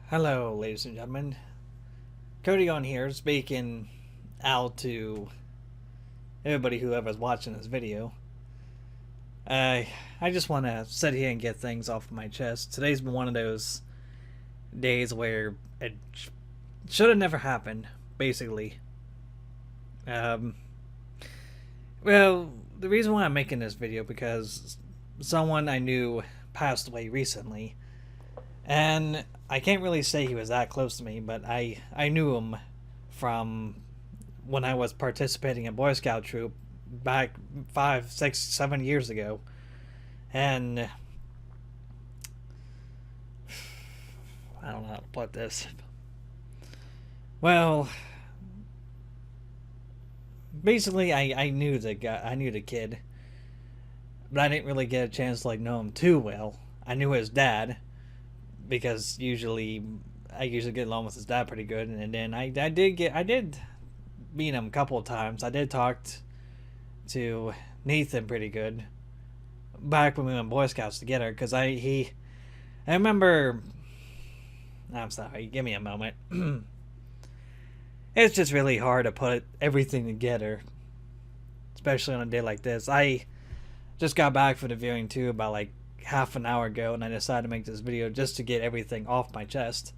Hello, ladies and gentlemen. Codedion here, speaking out to everybody whoever's watching this video. I just want to sit here and get things off my chest. Today's been one of those days where it should have never happened, basically. Um, well, the reason why I'm making this video because someone I knew passed away recently, and I can't really say he was that close to me, but I knew him from when I was participating in Boy Scout troop back 5, 6, 7 years ago. And I don't know how to put this. Well, basically I knew the guy, I knew the kid, but I didn't really get a chance to know him too well. I knew his dad because I usually get along with his dad pretty good, and then I did meet him a couple of times. I did talk to Nathan pretty good back when we went Boy Scouts together because I remember. I'm sorry, give me a moment. It's just really hard to put everything together, especially on a day like this. I just got back for the viewing too about half an hour ago, and I decided to make this video just to get everything off my chest.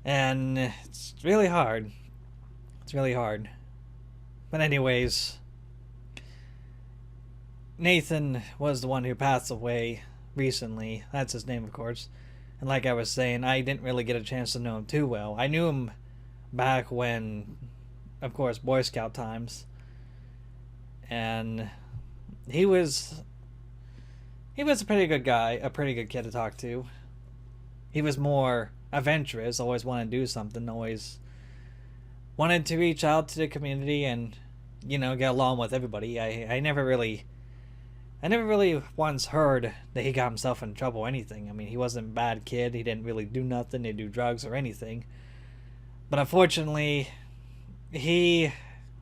And it's really hard. It's really hard. But anyways, Nathan was the one who passed away recently. That's his name, of course. And like I was saying, I didn't really get a chance to know him too well. I knew him back when, of course, Boy Scout times. And he was a pretty good guy, a pretty good kid to talk to. He was more adventurous, always wanted to do something, always wanted to reach out to the community and, get along with everybody. I never really once heard that he got himself in trouble or anything. I mean, he wasn't a bad kid. He didn't really do nothing, didn't do drugs or anything. But unfortunately, he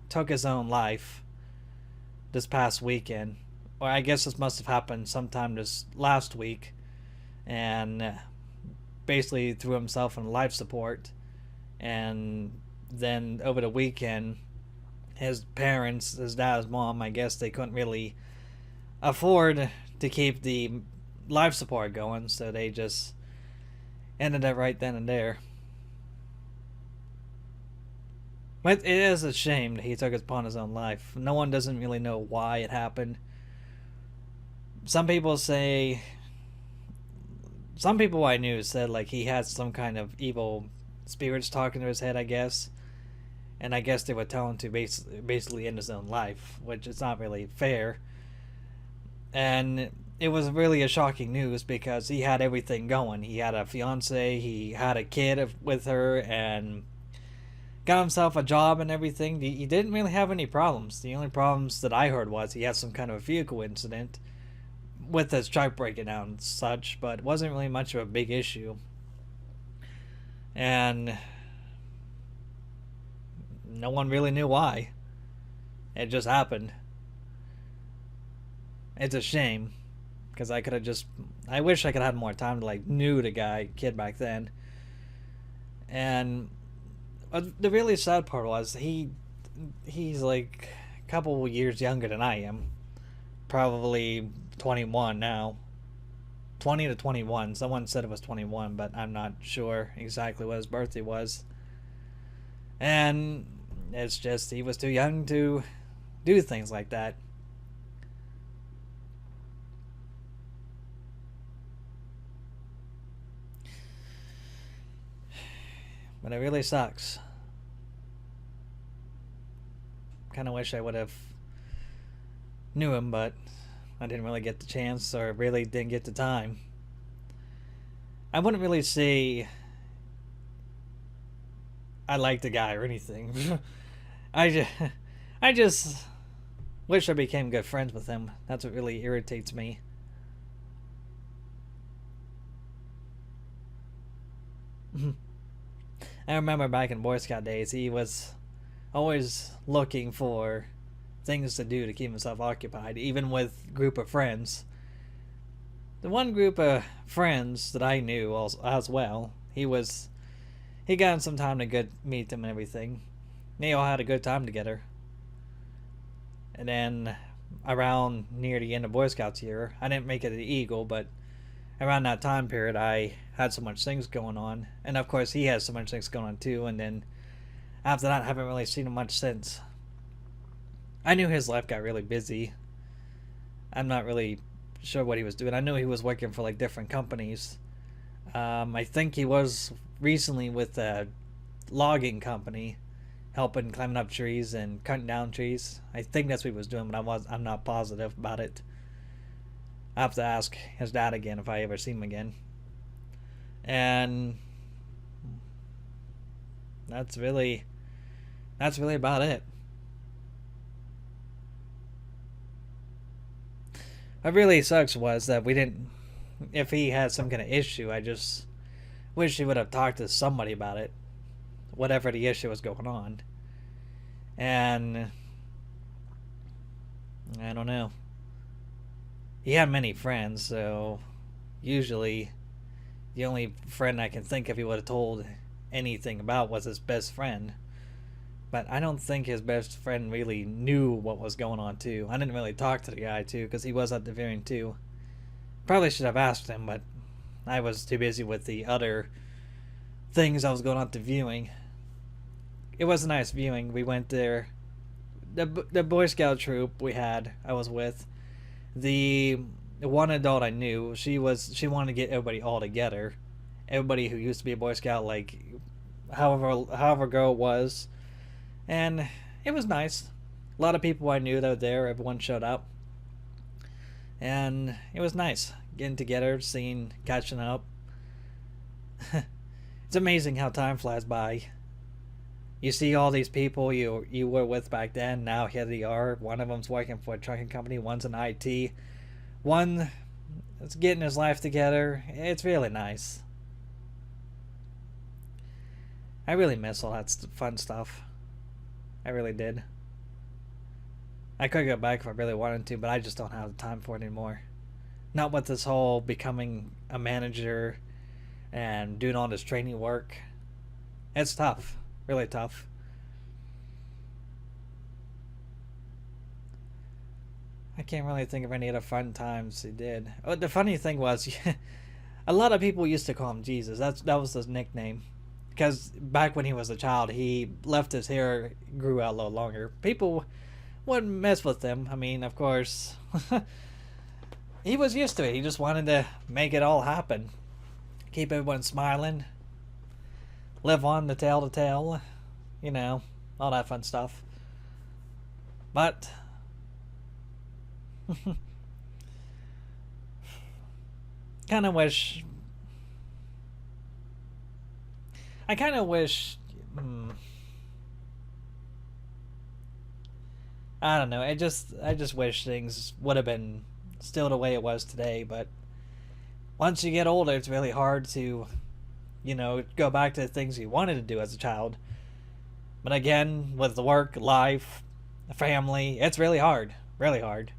took his own life this past weekend. Or I guess this must have happened sometime this last week. And basically threw himself on life support. And then over the weekend, his parents, his dad's mom, I guess they couldn't really afford to keep the life support going, so they just ended it right then and there. But it is a shame that he took upon his own life. No one doesn't really know why it happened. Some people I knew said he had some kind of evil spirits talking to his head, I guess. And I guess they would tell him to basically end his own life, which is not really fair. And it was really a shocking news because he had everything going. He had a fiance, he had a kid with her, and got himself a job and everything. He didn't really have any problems. The only problems that I heard was he had some kind of a vehicle incident with his truck breaking down and such, but it wasn't really much of a big issue. And no one really knew why. It just happened. It's a shame because I wish I could have had more time to knew the kid back then. And the really sad part was he's a couple years younger than I am, probably 21 now, 20 to 21. Someone said it was 21, but I'm not sure exactly what his birthday was. And it's just he was too young to do things like that. But it really sucks. Kind of wish I would have knew him, but I didn't really get the chance, or really didn't get the time. I wouldn't really say I liked the guy or anything. I just wish I became good friends with him. That's what really irritates me. I remember back in Boy Scout days, he was always looking for things to do to keep himself occupied, even with group of friends. The one group of friends that I knew as well, he was he got him some time to good meet them and everything. They all had a good time together. And then around near the end of Boy Scouts year, I didn't make it the Eagle, but around that time period, I had so much things going on, and of course he has so much things going on too. And then after that, I haven't really seen him much since. I knew his life got really busy. I'm not really sure what he was doing. I knew he was working for like different companies. I think he was recently with a logging company, helping climbing up trees and cutting down trees. I think that's what he was doing, but I'm not positive about it. I have to ask his dad again if I ever see him again. And that's really about it. What really sucks was that we didn't. If he had some kind of issue, I just wish he would have talked to somebody about it, whatever the issue was going on. And I don't know. He had many friends, so usually the only friend I can think of he would have told anything about was his best friend. But I don't think his best friend really knew what was going on too. I didn't really talk to the guy too because he was at the viewing too. Probably should have asked him, but I was too busy with the other things I was going on to viewing. It was a nice viewing. We went there. The Boy Scout troop I was with, the one adult I knew, she wanted to get everybody all together. Everybody who used to be a Boy Scout, like however girl it was. And it was nice. A lot of people I knew that were there. Everyone showed up. And it was nice getting together, catching up. It's amazing how time flies by. You see all these people you were with back then. Now here they are. One of them's working for a trucking company. One's in IT. One is getting his life together. It's really nice. I really miss all that fun stuff. I really did. I could go back if I really wanted to, but I just don't have the time for it anymore. Not with this whole becoming a manager and doing all this training work. It's tough. Really tough. I can't really think of any other fun times he did. Oh, the funny thing was, a lot of people used to call him Jesus. That was his nickname. Because back when he was a child, he left his hair grew out a little longer. People wouldn't mess with him. I mean, of course, he was used to it. He just wanted to make it all happen. Keep everyone smiling. Live on the tale to tale. You know, all that fun stuff. But kind of wish... I kind of wish... I don't know. I just wish things would have been still the way it was today. But once you get older, it's really hard to, go back to the things you wanted to do as a child. But again, with the work, life, family, it's really hard. Really hard.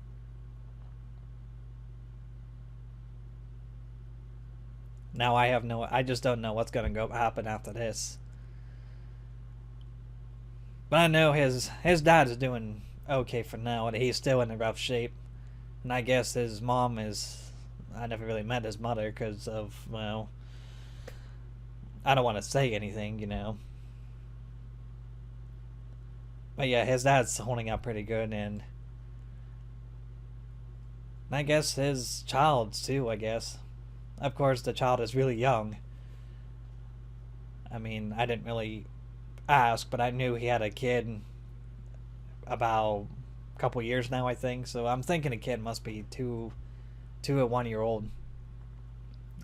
Now I just don't know what's going to happen after this. But I know his dad is doing okay for now, and he's still in a rough shape. And I guess his mom I never really met his mother because of, well, I don't want to say anything, But yeah, his dad's holding up pretty good, and I guess his child's too, I guess. Of course, the child is really young. I mean, I didn't really ask, but I knew he had a kid about a couple years now, I think. So I'm thinking the kid must be two or 1 year old.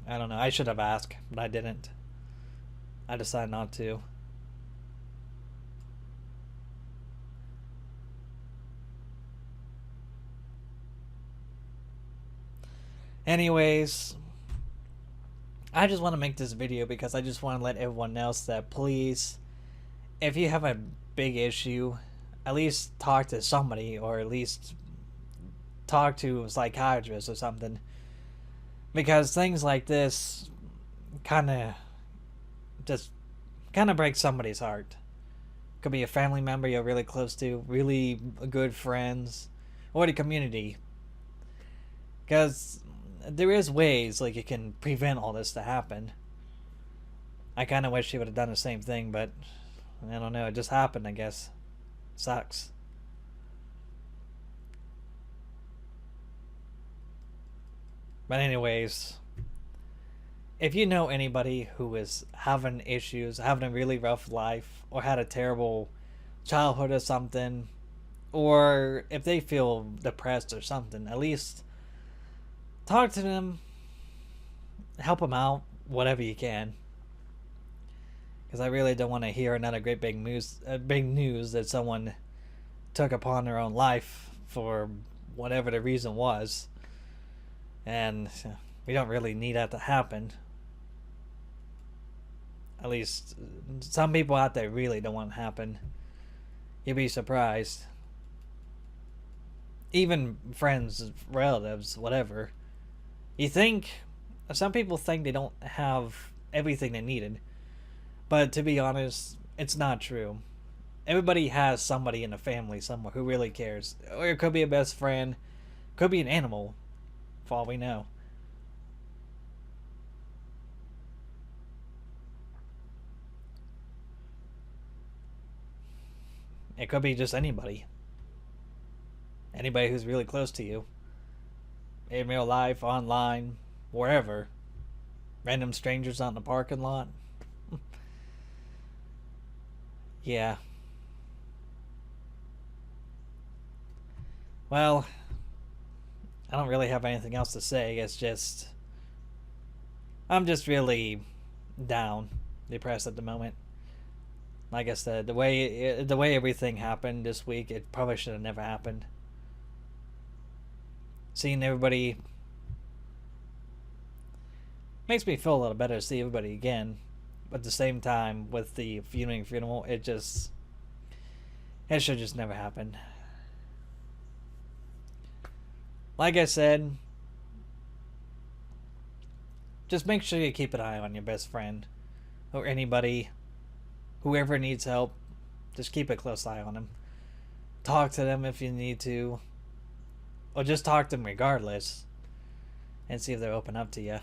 I don't know. I should have asked, but I didn't. I decided not to. Anyways, I just want to make this video because I just want to let everyone else that please, if you have a big issue, at least talk to somebody, or at least talk to a psychiatrist or something. Because things like this kind of just kind of breaks somebody's heart. Could be a family member you're really close to, really good friends, or the community. Because there is ways like you can prevent all this to happen. I kind of wish she would have done the same thing, but I don't know. It just happened, I guess. Sucks. But anyways, if you know anybody who is having issues, having a really rough life, or had a terrible childhood or something, or if they feel depressed or something, at least talk to them, help them out, whatever you can. Because I really don't want to hear another great big news that someone took upon their own life for whatever the reason was. And we don't really need that to happen. At least some people out there really don't want it to happen. You'd be surprised. Even friends, relatives, whatever. Some people think they don't have everything they needed. But to be honest, it's not true. Everybody has somebody in the family somewhere who really cares. Or it could be a best friend. Could be an animal. For all we know. It could be just anybody. Anybody who's really close to you. In real life, online, wherever. Random strangers out in the parking lot. Yeah. Well, I don't really have anything else to say. It's just I'm just really down, depressed at the moment. Like I said, the way everything happened this week, it probably should have never happened. Seeing everybody makes me feel a little better to see everybody again. But at the same time, with the funeral, it should just never happen. Like I said, just make sure you keep an eye on your best friend or anybody, whoever needs help. Just keep a close eye on them. Talk to them if you need to, or just talk to them regardless, and see if they're open up to you.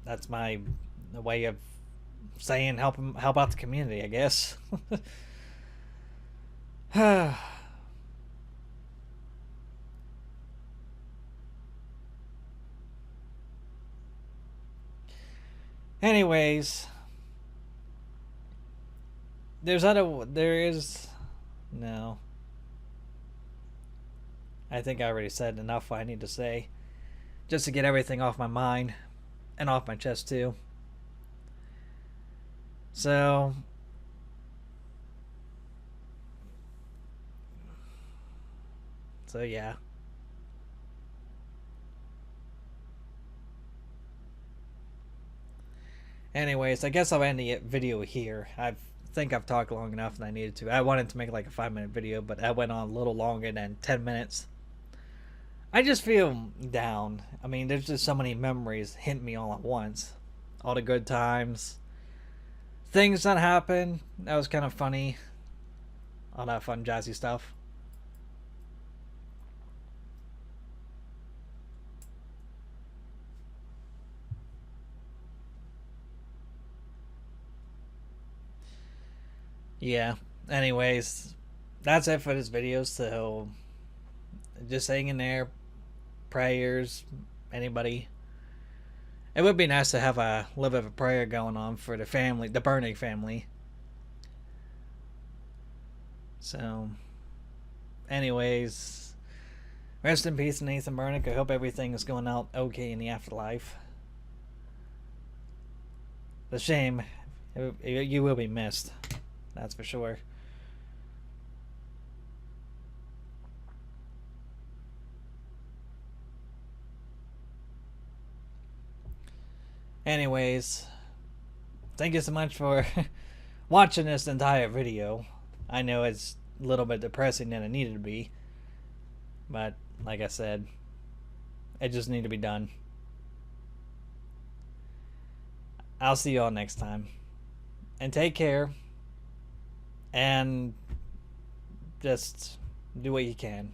That's my way of saying help out the community, I guess. Anyways, no. I think I already said enough what I need to say. Just to get everything off my mind and off my chest too. So yeah. Anyways, I guess I'll end the video here. I think I've talked long enough and I needed to. I wanted to make like a 5-minute video, but I went on a little longer than 10 minutes. I just feel down. I mean, there's just so many memories hitting me all at once. All the good times. Things that happened. That was kind of funny. All that fun, jazzy stuff. Yeah. Anyways, that's it for this video. So, just hang in there. Prayers. Anybody. It would be nice to have a little bit of a prayer going on for the family, the Bernie family. So, anyways, rest in peace, Nathan Burnick. I hope everything is going out okay in the afterlife. The shame, you will be missed. That's for sure. Anyways, thank you so much for watching this entire video. I know it's a little bit depressing than it needed to be, but like I said, it just needed to be done. I'll see you all next time. and take care, and just do what you can.